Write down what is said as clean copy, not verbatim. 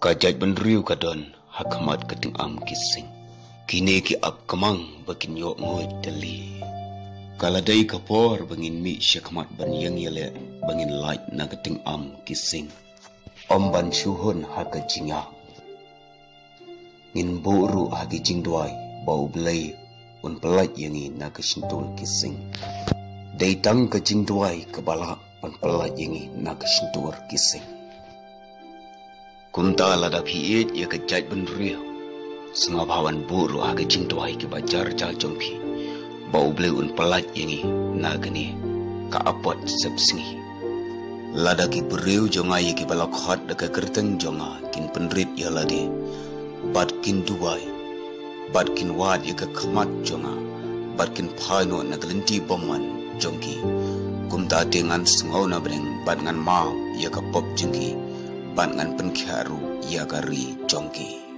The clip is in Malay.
Kajat benriu kadon hakamat kating am kising. Kini ki ap kamang bakin yok ngoy dali. Kaladai kapor bangin mi syakamat ban yang yale bangin light na kating am kising. Om ban syuhun haka jingya. Ngin buru hagi jingdwai bau belai un pelat yangi na kasintul kising. Daitang ka jingdwai kabala pan pelat yangi na kasintur kising. Kumta lada piit ya kajat benriu. Sengabawan buru hagi jingdwai ki bajar jal jongpi. Bau belai un pelat yangi na gani ka apot sepsingi. Lada ki beriu jonga ye ki balak hot deka kerteng jonga kin penrit ya lade. Bat kin duwai. Bat kin wad ye ka kamat jonga. Bat kin paino na gelenti boman jongki. Kumta dengan sengau na breng bat ngan mau ye ka pop jengki. Bat ngan penkharu ye ka ri jongki.